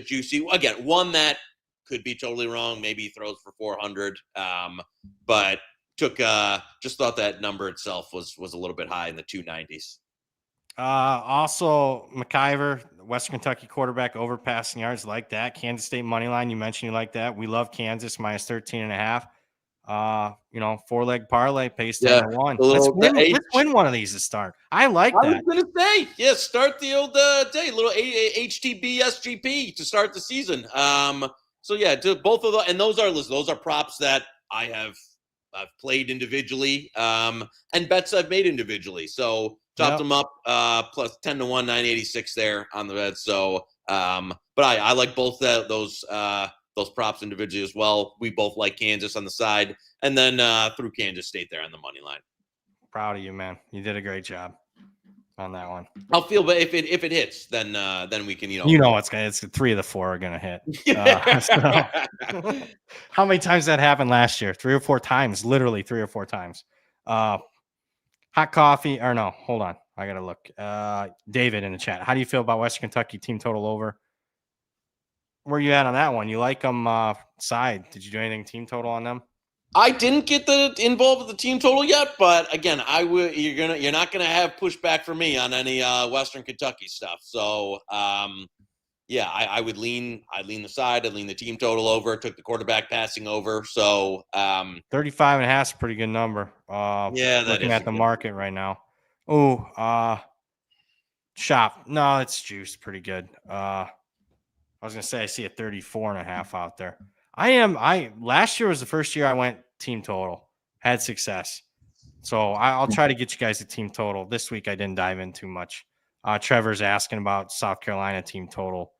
juicy. Again, one that could be totally wrong. Maybe he throws for 400, but. Just thought that number itself was a little bit high in the 290s. Also, McIver, Western Kentucky quarterback, over passing yards, like that. Kansas State money line, you mentioned you like that. We love Kansas minus 13.5. 4-leg parlay pays 10 Yeah, to 1. the little Let's win one of these to start. I like I that. was gonna say, yeah, start the old day, little HTB SGP to start the season. So yeah, to both of those, and those are props that I've played individually, and bets I've made individually. So topped them up, plus 10 to 1, 986 there on the bet. So, but I like both those props individually as well. We both like Kansas on the side, and then through Kansas State there on the money line. Proud of you, man. You did a great job on that one. I'll feel, but if it hits, then we can, it's 3 of the 4 are gonna hit. How many times that happened last year? 3 or 4 times, literally 3 or 4 times. Hot coffee, or no, hold on, I gotta look. David in the chat, how do you feel about Western Kentucky team total over? Where you at on that one? You like them side? Did you do anything team total on them? I didn't get involved with the team total yet, but again, I will. You're not gonna have pushback from me on any Western Kentucky stuff. So yeah, I would lean. I'd lean the side. I'd lean the team total over. Took the quarterback passing over. So 35.5 is a pretty good number. Yeah, looking at the market right now. Oh, shop. No, it's juiced pretty good. I was gonna say I see a 34.5 out there. Last year was the first year I went team total, had success. So I'll try to get you guys a team total. This week I didn't dive in too much. Trevor's asking about South Carolina team total,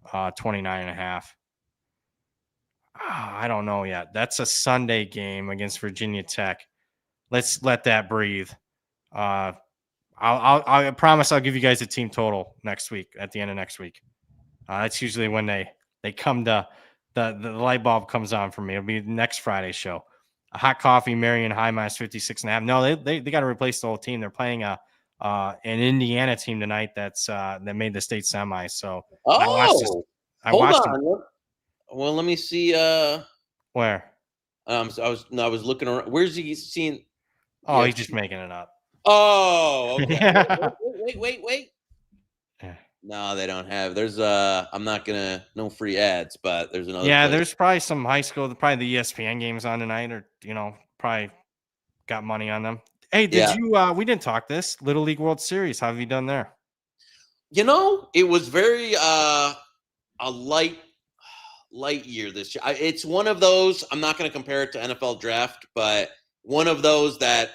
29.5. I don't know yet. That's a Sunday game against Virginia Tech. Let's let that breathe. I promise I'll give you guys a team total next week, at the end of next week. That's usually when they come to the light bulb comes on for me. It'll be next Friday's show. A hot coffee, Marion high minus 56.5. No, they got to replace the whole team. They're playing an Indiana team tonight that made the state semis. So I watched them. Well, let me see. Where? I was looking around. Where's he seeing? Oh, he's just making it up. Oh, okay. Yeah. Wait. No, they don't have. There's I'm not gonna, no free ads, but there's another. Yeah, there's probably some high school, probably the ESPN games on tonight, or probably got money on them. Hey, we didn't talk this Little League World Series. How have you done there? It was very a light year this year. It's one of those, I'm not going to compare it to NFL draft, but one of those that,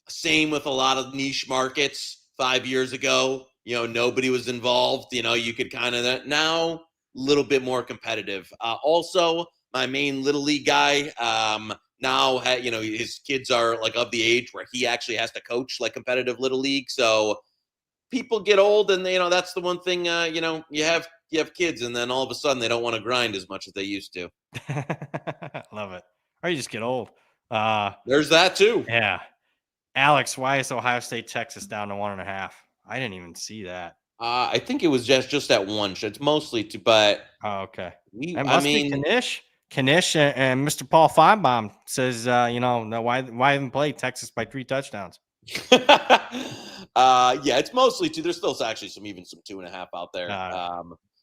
same with a lot of niche markets 5 years ago, nobody was involved. You could kind of, now a little bit more competitive. Also, my main Little League guy now, his kids are like of the age where he actually has to coach like competitive Little League. So people get old, and that's the one thing, you have kids, and then all of a sudden they don't want to grind as much as they used to. Love it. Or you just get old. There's that too. Yeah. Alex, why is Ohio State Texas down to 1.5? I didn't even see that. I think it was just at one. It's mostly to, but okay. It must be Knish. Knish and Mr. Paul Feinbaum says, why even play Texas by 3 touchdowns? Yeah, it's mostly 2. There's still actually some 2.5 out there.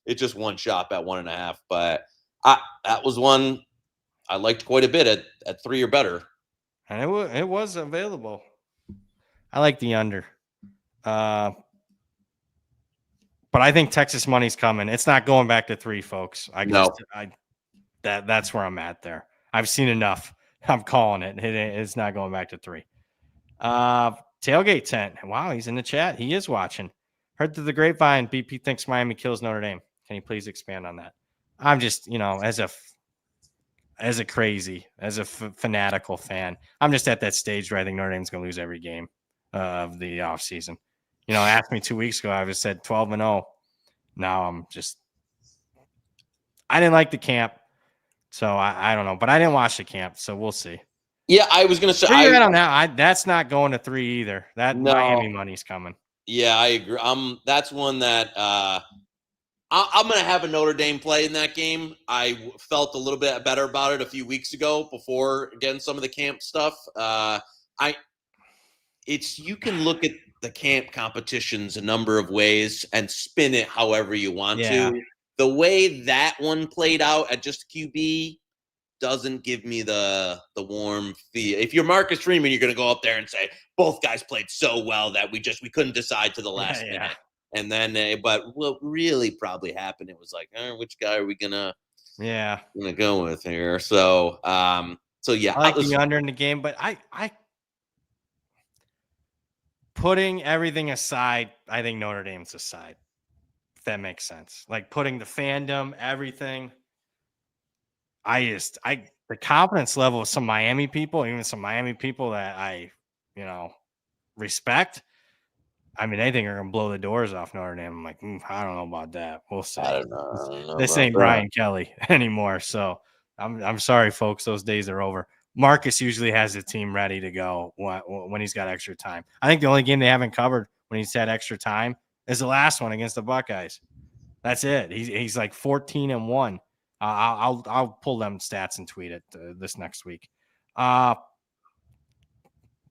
It's just one shop at 1.5, but that was one I liked quite a bit at 3 or better. And it was available. I like the under. But I think Texas money's coming. It's not going back to 3, folks. That's where I'm at there. I've seen enough. I'm calling it. It's not going back to 3. Tailgate tent. Wow, he's in the chat. He is watching. Heard through the grapevine, BP thinks Miami kills Notre Dame. Can you please expand on that? I'm just, as a fanatical fan, I'm just at that stage where I think Notre Dame's going to lose every game of the offseason. Asked me 2 weeks ago, I was said 12-0. Now I didn't like the camp, so I don't know, but I didn't watch the camp, so we'll see. Yeah, I was going to say, that's not going to 3 either. Miami money's coming. Yeah, I agree. That's one that I'm going to have a Notre Dame play in that game. I felt a little bit better about it a few weeks ago before getting some of the camp stuff. You can look at the camp competitions a number of ways and spin it however you want to. The way that one played out at just QB doesn't give me the warm feel. If you're Marcus Freeman, you're going to go up there and say both guys played so well that we couldn't decide to the last minute. And then, but what really probably happened, it was like, which guy are we gonna go with here? So, yeah, I like the under in the game, but I putting everything aside, I think Notre Dame's aside. If that makes sense, like putting the fandom, everything. The confidence level of some Miami people, even some Miami people that I, respect. I mean, they think are gonna blow the doors off Notre Dame. I'm like, I don't know about that. We'll see. I don't know This ain't Brian Kelly anymore. So I'm sorry, folks. Those days are over. Marcus usually has the team ready to go when he's got extra time. I think the only game they haven't covered when he's had extra time is the last one against the Buckeyes. That's it. He's like 14-1. I'll pull them stats and tweet it this next week.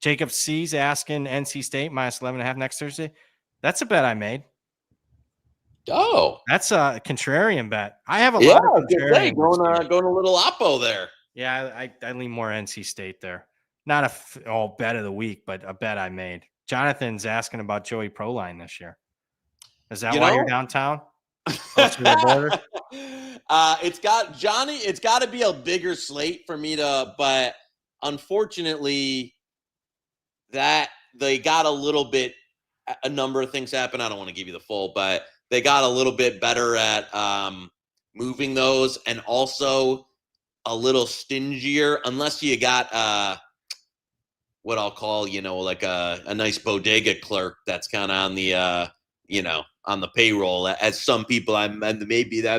Jacob C's asking NC State -11.5 next Thursday. That's a bet I made. Oh, that's a contrarian bet. I have a lot of contrarian going a little oppo there. Yeah, I lean more NC State there. Not a bet of the week, but a bet I made. Jonathan's asking about Joey Pro line this year. Is that why you're downtown? Close to the border? It's got to be a bigger slate for me to, but unfortunately, that they got a number of things happen. I don't want to give you the full, but they got a little bit better at moving those, and also a little stingier, unless you got what I'll call, like a nice bodega clerk that's kind of on the on the payroll, as some people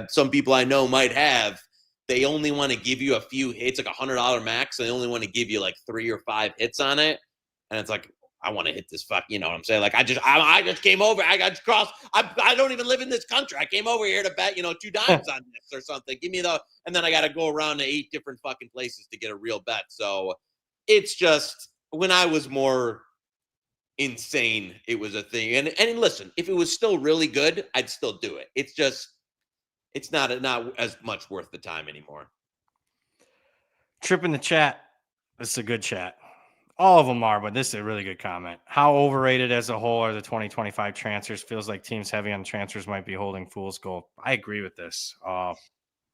some people I know might have. They only want to give you a few hits, like $100 max. They only want to give you like 3 or 5 hits on it, and it's like, I want to hit this you know what I'm saying? Like, I just came over. I got crossed. I don't even live in this country. I came over here to bet, 2 dimes on this or something. Give me and then I got to go around to 8 different fucking places to get a real bet. So it's just, when I was more insane, it was a thing. And listen, if it was still really good, I'd still do it. It's just, it's not as much worth the time anymore. Trip in the chat. This is a good chat. All of them are, but this is a really good comment. How overrated as a whole are the 2025 transfers? Feels like teams heavy on transfers might be holding fool's gold. I agree with this.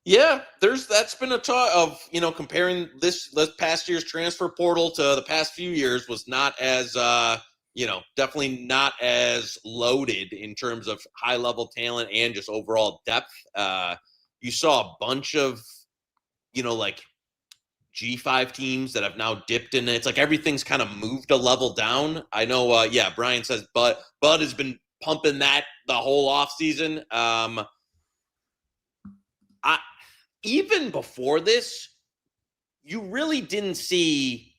Yeah, that's been a talk of, comparing this past year's transfer portal to the past few years was not as, definitely not as loaded in terms of high level talent and just overall depth. You saw a bunch of, like G5 teams that have now dipped in it. It's like everything's kind of moved a level down. I know, Brian says Bud has been pumping that the whole offseason. Even before this, you really didn't see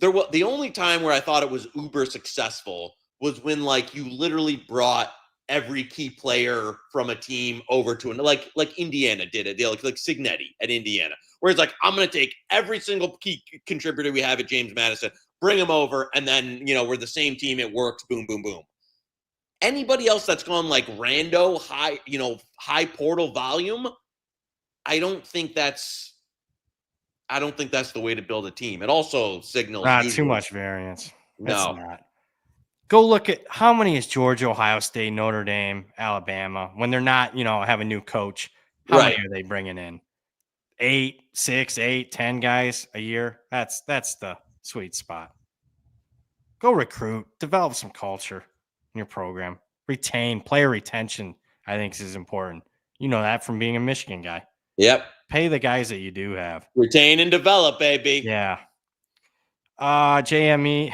the only time where I thought it was uber successful was when, like, you literally brought every key player from a team over to like Indiana did it. Like Signetti at Indiana, where it's like, I'm going to take every single key contributor we have at James Madison, bring them over, and then, we're the same team. It works. Boom, boom, boom. Anybody else that's gone like rando high portal volume, I don't think that's the way to build a team. It also signals too much variance. No. Not. Go look at how many is Georgia, Ohio State, Notre Dame, Alabama, when they're not, have a new coach. How many are they bringing in? 8, 6, 8, 10 guys a year. That's the sweet spot. Go recruit, develop some culture in your program. Retain, player retention, I think is important. You know that from being a Michigan guy. Yep. Pay the guys that you do have. Retain and develop, baby. Yeah. JME,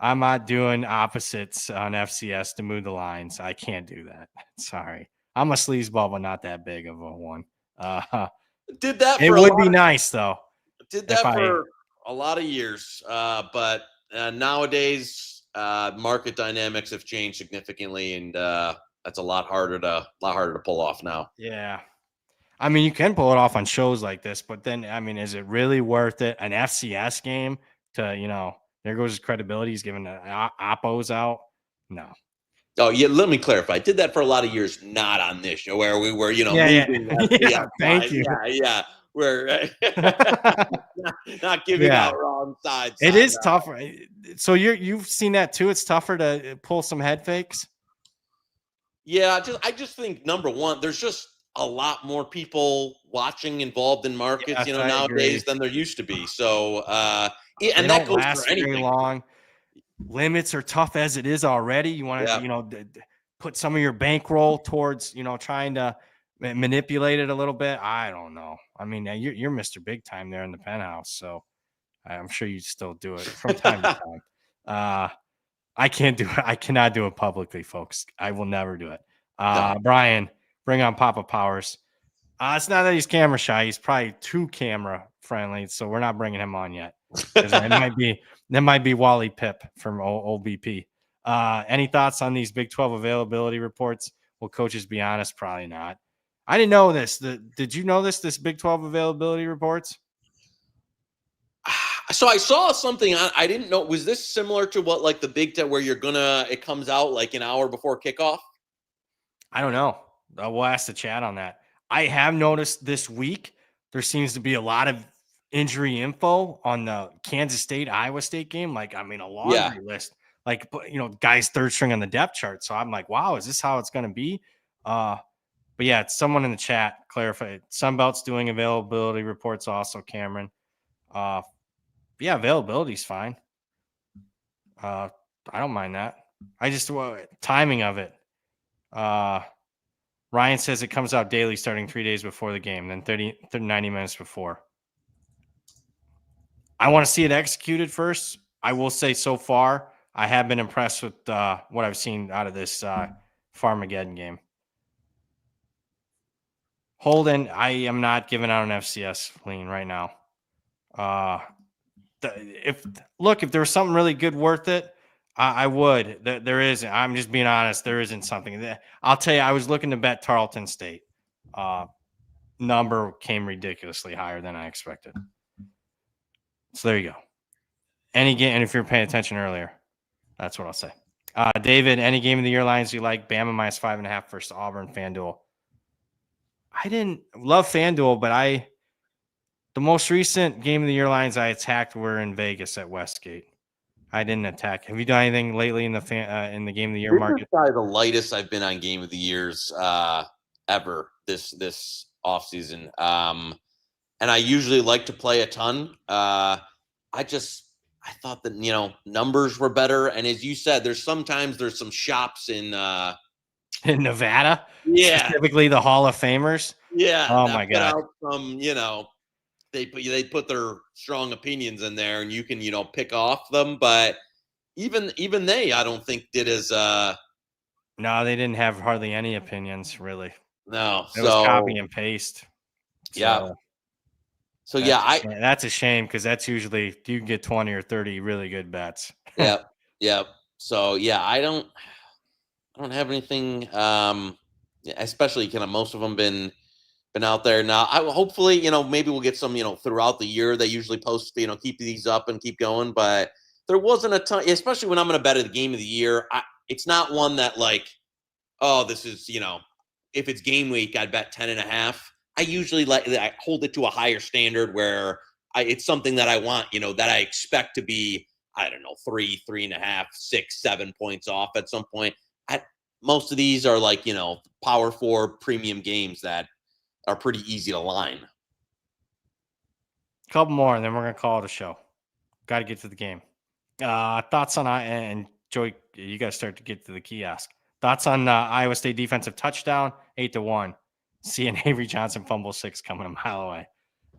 I'm not doing opposites on FCS to move the lines. I can't do that. Sorry. I'm a sleazeball, but not that big of a one. Did that it would be nice, though. Did that for a lot of years. But nowadays, market dynamics have changed significantly, and that's a lot harder to pull off now. Yeah. I mean, you can pull it off on shows like this, but then, I mean, is it really worth it? An FCS game to, there goes his credibility. He's giving the oppos out. No. Oh, yeah. Let me clarify. I did that for a lot of years, not on this show where we were, moving. Yeah. Thank you. Yeah. we're not giving Yeah. out wrong sides. It is tougher. So you've seen that too. It's tougher to pull some head fakes. Yeah, I just think number one, there's just a lot more people watching involved in markets, Yes, I nowadays agree. than there used to be. So, They and that don't goes last for very anything. long. Limits are tough as it is already. You want to, Yeah. put some of your bankroll towards, trying to manipulate it a little bit. I don't know. I mean, you're Mr. Big Time there in the penthouse, so I'm sure you still do it from time to time. I can't do it. I cannot do it publicly, folks. I will never do it. No. Brian, bring on Papa Powers. It's not that he's camera shy. He's probably too camera friendly, so we're not bringing him on yet. That might be Wally Pip from OBP. Any thoughts on these Big 12 availability reports? Will coaches be honest? Probably not. I didn't know this. Did you know this? This Big 12 availability reports? So I saw something. I didn't know. Was this similar to what like the Big Ten, where it comes out like an hour before kickoff? I don't know. We'll ask the chat on that. I have noticed this week there seems to be a lot of injury info on the Kansas State Iowa State game. Like, a laundry list. Like, guys third string on the depth chart. So I'm like, wow, is this how it's going to be? But yeah, it's someone in the chat clarified. Sunbelt's doing availability reports also, Cameron. Yeah, availability is fine. I don't mind that. I just timing of it. Ryan says it comes out daily starting 3 days before the game, then 90 minutes before. I want to see it executed first. I will say so far, I have been impressed with what I've seen out of this Farmageddon game. Holden, I am not giving out an FCS lean right now. If there was something really good worth it, I would. There isn't. I'm just being honest. There isn't something. I'll tell you, I was looking to bet Tarleton State. Number came ridiculously higher than I expected. So there you go. Any game, and if you're paying attention earlier, that's what I'll say. David, any game of the year lines you like? Bama -5.5 versus Auburn, Fanduel. I didn't love Fanduel, but the most recent game of the year lines I attacked were in Vegas at Westgate. I didn't attack. Have you done anything lately in the game of the year market? This is probably the lightest I've been on game of the years ever this offseason. And I usually like to play a ton. I thought that numbers were better, and as you said, there's some shops in Nevada, specifically the Hall of Famers. Oh my God! Some they put their strong opinions in there, and you can pick off them, but even they, I don't think did as no, they didn't have hardly any opinions really. No, it was copy and paste. Yeah. So that's a shame, because that's usually you can get 20 or 30 really good bets. Yep. So yeah, I don't have anything. Especially most of them been out there now. Hopefully maybe we'll get some throughout the year. They usually post keep these up and keep going, but there wasn't a ton. Especially when I'm going to bet at the game of the year, it's not one that like, oh, this is if it's game week, I'd bet 10.5. I usually I hold it to a higher standard where it's something that I want, that I expect to be, I don't know, 3.5, 6, 7 points off at some point. Most of these are like, Power 4 premium games that are pretty easy to line. A couple more, and then we're going to call it a show. Got to get to the game. Thoughts on, and Joey, you got to start to get to the kiosk. Thoughts on Iowa State defensive touchdown, 8-1. Seeing Avery Johnson fumble 6 coming a mile away.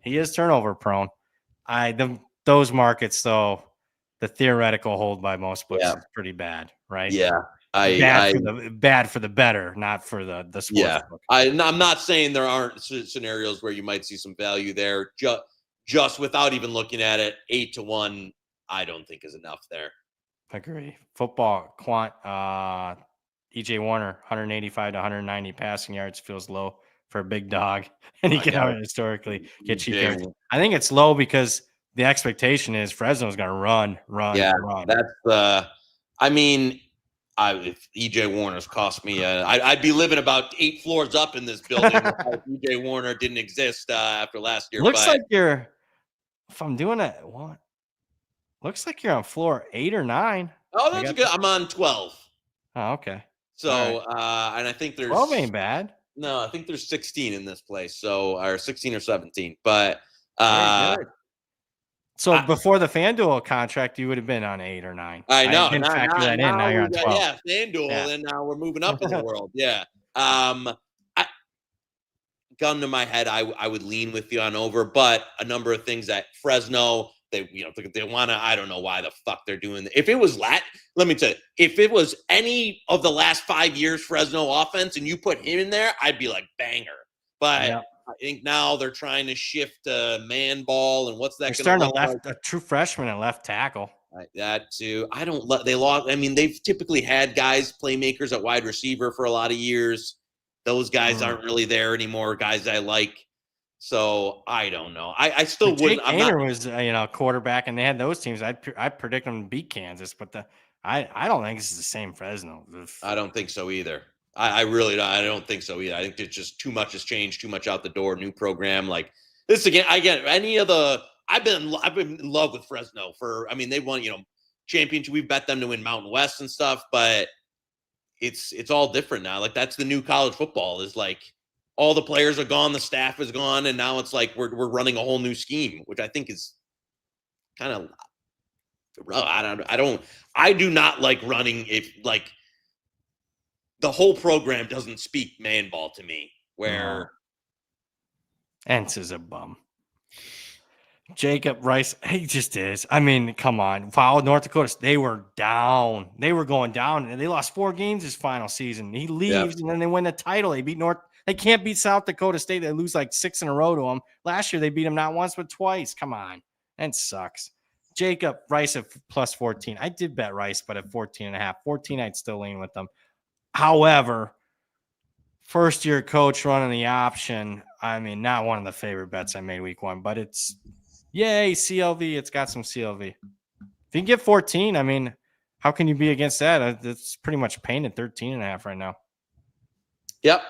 He is turnover prone. Those markets, though, the theoretical hold by most books is pretty bad, right? Yeah. Bad for the better, not for the sports book. I'm not saying there aren't scenarios where you might see some value there. Just without even looking at it, 8-1, I don't think is enough there. Agree. Football quant, EJ Warner, 185 to 190 passing yards feels low for a big dog, and he can historically get cheap yards. I think it's low because the expectation is Fresno's going to run. That's I mean, if EJ Warner's cost me, I'd be living about 8 floors up in this building if EJ Warner didn't exist after last year. Looks like you're, if I'm doing it, what? Looks like you're on floor 8 or 9. Oh, that's good. I'm on 12. Oh, okay. So, and I think there's 12 ain't bad. No, I think there's 16 in this place. So, or 16 or 17. But very good. So before the Fanduel contract, you would have been on 8 or 9. I know. I didn't factor that in. Now you're on 12. Yeah, Fanduel, and now we're moving up in the world. Yeah. Gun to my head, I would lean with you on over, but a number of things at Fresno, they want to. I don't know why the fuck they're doing that. If it was let me tell you, if it was any of the last 5 years Fresno offense, and you put him in there, I'd be like banger. But I think now they're trying to shift man ball, and what's that? They're starting to left a true freshman at left tackle. That too. They lost. I mean, they've typically had guys, playmakers at wide receiver for a lot of years. Those guys aren't really there anymore. Guys I like. So I don't know. I still wouldn't. Gainer was quarterback, and they had those teams. I predict them to beat Kansas, but I don't think this is the same Fresno. I don't think so either. I really don't. I don't think so either. I think it's just too much has changed, too much out the door. New program like this again. I get any of the. I've been in love with Fresno for. I mean, they won championship. We bet them to win Mountain West and stuff, but it's all different now. Like that's the new college football. Is like all the players are gone, the staff is gone, and now it's like we're running a whole new scheme, which I think is kind of. I do not like running if like. The whole program doesn't speak man ball to me. Where Entz is a bum. Jacob Rice, he just is. I mean, come on. Wow, North Dakota, they were down. They were going down, and they lost 4 games this final season. He leaves, and then they win the title. They beat They can't beat South Dakota State. They lose like 6 in a row to them. Last year, they beat them not once, but twice. Come on. That sucks. Jacob Rice at plus 14. I did bet Rice, but at 14.5. 14, I'd still lean with them. However, first-year coach running the option, I mean, not one of the favorite bets I made week 1, but it's, yay, CLV. It's got some CLV. If you can get 14, I mean, how can you be against that? It's pretty much painted 13.5 right now. Yep.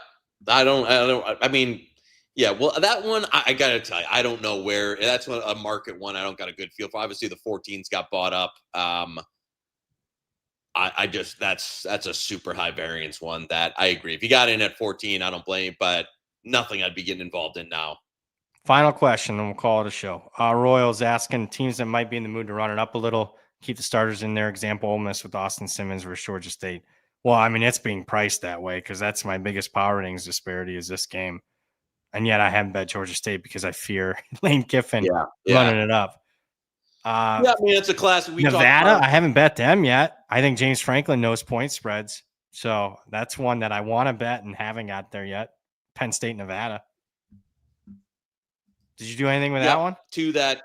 I mean, yeah, well, that one, I got to tell you, I don't know where. That's a market one I don't got a good feel for. Obviously, the 14s got bought up. I just that's a super high variance one that I agree. If you got in at 14, I don't blame you, but nothing I'd be getting involved in now. Final question, and we'll call it a show. Royals asking teams that might be in the mood to run it up a little, keep the starters in there. Example, Ole Miss with Austin Simmons versus Georgia State. Well, I mean, it's being priced that way because that's my biggest power ratings disparity is this game. And yet I haven't bet Georgia State because I fear Lane Kiffin running it up. I mean, it's a classic. Nevada, I haven't bet them yet. I think James Franklin knows point spreads. So that's one that I want to bet and haven't got there yet. Penn State, Nevada. Did you do anything with that one? To that.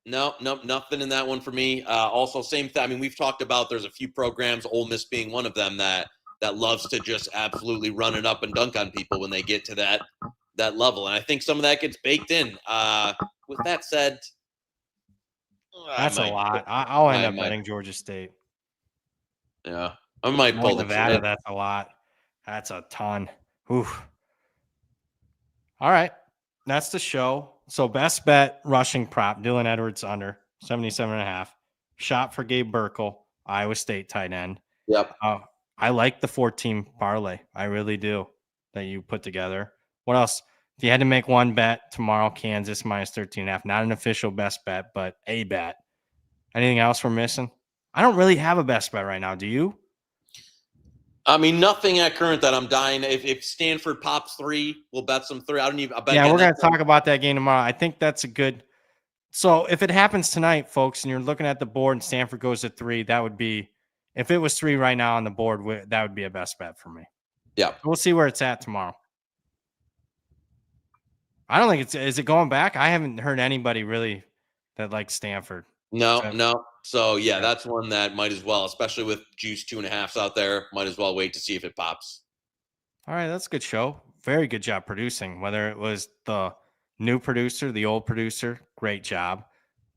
No, nothing in that one for me. Also, same thing. I mean, we've talked about there's a few programs, Ole Miss being one of them, that loves to just absolutely run it up and dunk on people when they get to that level. And I think some of that gets baked in. With that said, that's a lot. I'll end up betting Georgia State. Yeah, I might pull Nevada. That's a lot. That's a ton. Oof. All right, that's the show. So best bet rushing prop, Dylan Edwards under 77.5. Shot for Gabe Burkle, Iowa State tight end. Yep. I like the 4-team parlay. I really do that you put together. What else? If you had to make one bet tomorrow, Kansas minus 13.5. Not an official best bet, but a bet. Anything else we're missing? I don't really have a best bet right now. Do you? I mean, nothing at current that I'm dying. If Stanford pops 3, we'll bet some 3. I don't even. Yeah, we're going to talk about that game tomorrow. I think that's a good. So if it happens tonight, folks, and you're looking at the board and Stanford goes to 3, that would be. If it was 3 right now on the board, that would be a best bet for me. Yeah. We'll see where it's at tomorrow. I don't think is it going back? I haven't heard anybody really that likes Stanford. No. So yeah, that's one that might as well, especially with juice 2.5s out there, might as well wait to see if it pops. All right. That's a good show. Very good job producing, whether it was the new producer, the old producer, great job.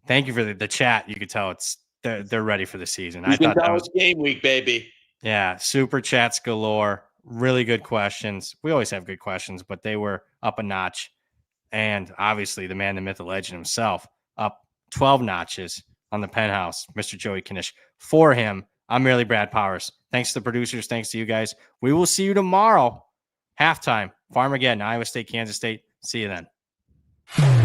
Thank you for the chat. You could tell they're ready for the season. I thought that was game week, baby. Yeah, super chats galore. Really good questions. We always have good questions, but they were up a notch. And obviously, the man, the myth, the legend himself, up 12 notches on the penthouse, Mr. Joey Knish. For him, I'm merely Brad Powers. Thanks to the producers. Thanks to you guys. We will see you tomorrow. Halftime. Farmageddon, Iowa State, Kansas State. See you then.